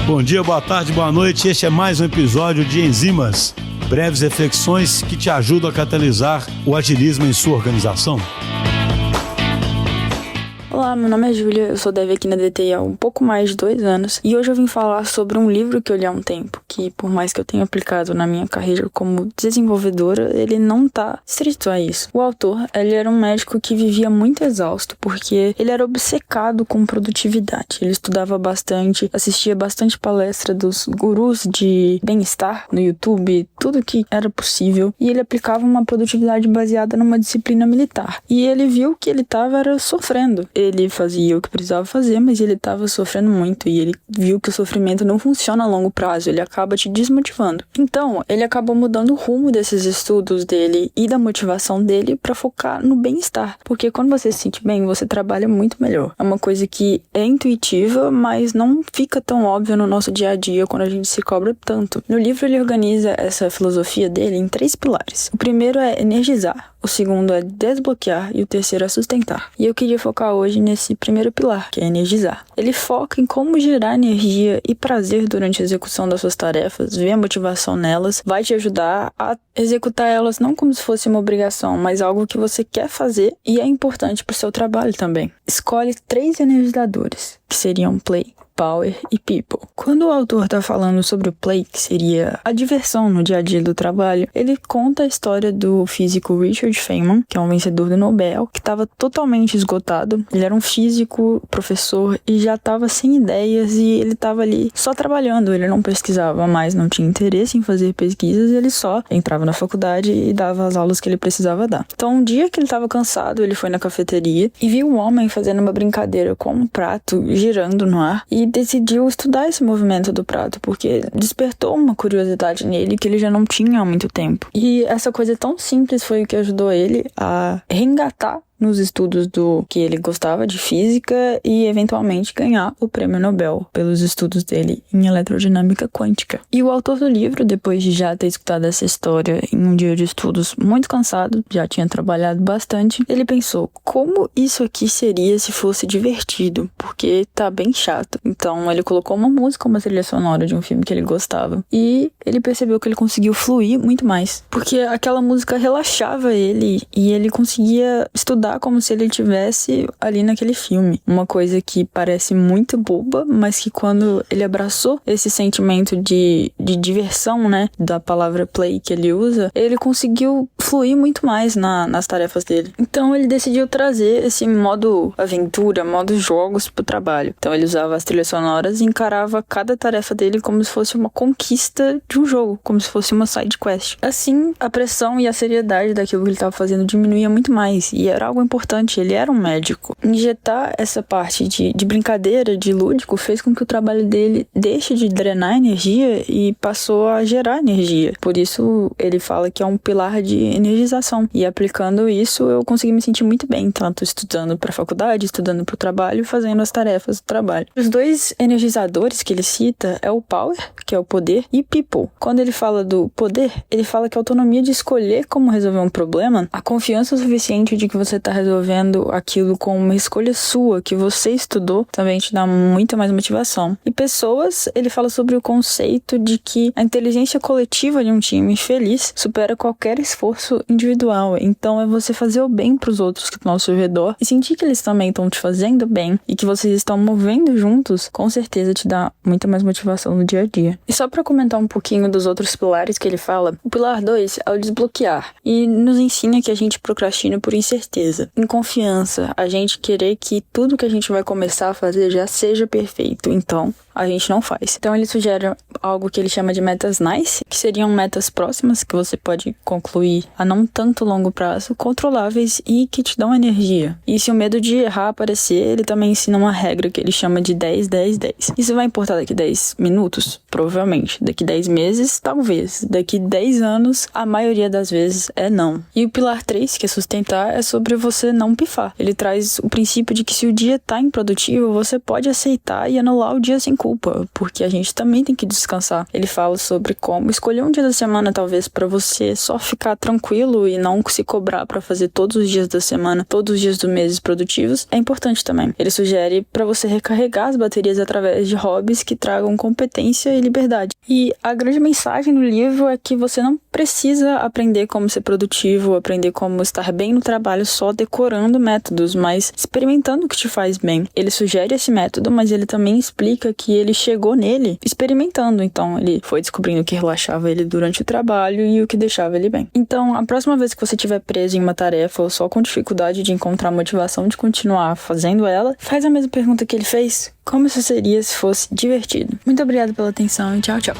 Bom dia, boa tarde, boa noite. Este é mais um episódio de Enzimas, breves reflexões que te ajudam a catalisar o agilismo em sua organização. Olá, meu nome é Júlia, eu sou dev aqui na DTI há um pouco mais de 2 anos e hoje eu vim falar sobre um livro que eu li há um tempo, que por mais que eu tenha aplicado na minha carreira como desenvolvedora, ele não tá estrito a isso. O autor, ele era um médico que vivia muito exausto porque ele era obcecado com produtividade. Ele estudava bastante, assistia bastante palestra dos gurus de bem-estar no YouTube, tudo que era possível, e ele aplicava uma produtividade baseada numa disciplina militar. E ele viu que ele estava sofrendo. Ele fazia o que precisava fazer, mas ele estava sofrendo muito e ele viu que o sofrimento não funciona a longo prazo, ele acaba te desmotivando. Então, ele acabou mudando o rumo desses estudos dele e da motivação dele para focar no bem-estar, porque quando você se sente bem, você trabalha muito melhor. É uma coisa que é intuitiva, mas não fica tão óbvia no nosso dia a dia quando a gente se cobra tanto. No livro, ele organiza essa filosofia dele em 3 pilares. O primeiro é energizar, o segundo é desbloquear e o terceiro é sustentar. E eu queria focar hoje nesse primeiro pilar, que é energizar. Ele foca em como gerar energia e prazer durante a execução das suas tarefas, ver a motivação nelas, vai te ajudar a executar elas não como se fosse uma obrigação, mas algo que você quer fazer e é importante para o seu trabalho também. Escolhe 3 energizadores, que seriam Play, Power e People. Quando o autor está falando sobre o Play, que seria a diversão no dia a dia do trabalho, ele conta a história do físico Richard Feynman, que é um vencedor do Nobel, que estava totalmente esgotado. Ele era um físico, professor, e já estava sem ideias e ele estava ali só trabalhando. Ele não pesquisava mais, não tinha interesse em fazer pesquisas, ele só entrava na faculdade e dava as aulas que ele precisava dar. Então, um dia que ele estava cansado, ele foi na cafeteria e viu um homem fazendo uma brincadeira com um prato girando no ar e decidiu estudar esse movimento do prato, porque despertou uma curiosidade nele que ele já não tinha há muito tempo. E essa coisa tão simples foi o que ajudou ele a reengatar nos estudos do que ele gostava de física e eventualmente ganhar o prêmio Nobel pelos estudos dele em eletrodinâmica quântica. E o autor do livro, depois de já ter escutado essa história em um dia de estudos muito cansado, já tinha trabalhado bastante, ele pensou, como isso aqui seria se fosse divertido? Porque tá bem chato. Então ele colocou uma música, uma trilha sonora de um filme que ele gostava e ele percebeu que ele conseguiu fluir muito mais, porque aquela música relaxava ele e ele conseguia estudar como se ele estivesse ali naquele filme. Uma coisa que parece muito boba, mas que quando ele abraçou esse sentimento de diversão, né, da palavra play que ele usa, ele conseguiu fluir muito mais nas tarefas dele. Então ele decidiu trazer esse modo aventura, modo jogos pro trabalho. Então ele usava as trilhas sonoras e encarava cada tarefa dele como se fosse uma conquista de um jogo, como se fosse uma side quest. Assim, a pressão e a seriedade daquilo que ele estava fazendo diminuía muito mais, e era algo importante, ele era um médico. Injetar essa parte de brincadeira, de lúdico, fez com que o trabalho dele deixe de drenar energia e passou a gerar energia. Por isso, ele fala que é um pilar de energização. E aplicando isso, eu consegui me sentir muito bem, tanto estudando para a faculdade, estudando para o trabalho, fazendo as tarefas do trabalho. Os 2 energizadores que ele cita é o Power, que é o poder, e People. Quando ele fala do poder, ele fala que a autonomia de escolher como resolver um problema, a confiança suficiente de que você está resolvendo aquilo com uma escolha sua, que você estudou, também te dá muita mais motivação. E pessoas, ele fala sobre o conceito de que a inteligência coletiva de um time feliz supera qualquer esforço individual. Então é você fazer o bem para os outros que estão ao seu redor e sentir que eles também estão te fazendo bem e que vocês estão movendo juntos, com certeza te dá muita mais motivação no dia a dia. E só para comentar um pouquinho dos outros pilares que ele fala, o pilar 2 é o desbloquear e nos ensina que a gente procrastina por incerteza. Em confiança, a gente querer que tudo que a gente vai começar a fazer já seja perfeito, então a gente não faz. Então ele sugere algo que ele chama de metas nice, que seriam metas próximas que você pode concluir a não tanto longo prazo, controláveis e que te dão energia. E se o medo de errar aparecer, ele também ensina uma regra que ele chama de 10, 10, 10. Isso vai importar daqui 10 minutos? Provavelmente. Daqui 10 meses? Talvez. Daqui 10 anos, a maioria das vezes é não. E o pilar 3, que é sustentar, é sobre você não pifar. Ele traz o princípio de que se o dia tá improdutivo, você pode aceitar e anular o dia sem culpa, porque a gente também tem que descansar. Ele fala sobre como escolher um dia da semana, talvez, pra você só ficar tranquilo e não se cobrar pra fazer todos os dias da semana, todos os dias do mês produtivos, é importante também. Ele sugere pra você recarregar as baterias através de hobbies que tragam competência e liberdade. E a grande mensagem do livro é que você não precisa aprender como ser produtivo, aprender como estar bem no trabalho só decorando métodos, mas experimentando o que te faz bem. Ele sugere esse método, mas ele também explica que ele chegou nele experimentando. Então, ele foi descobrindo o que relaxava ele durante o trabalho e o que deixava ele bem. Então, a próxima vez que você estiver preso em uma tarefa ou só com dificuldade de encontrar motivação de continuar fazendo ela, faz a mesma pergunta que ele fez: como isso seria se fosse divertido? Muito obrigada pela atenção e tchau, tchau.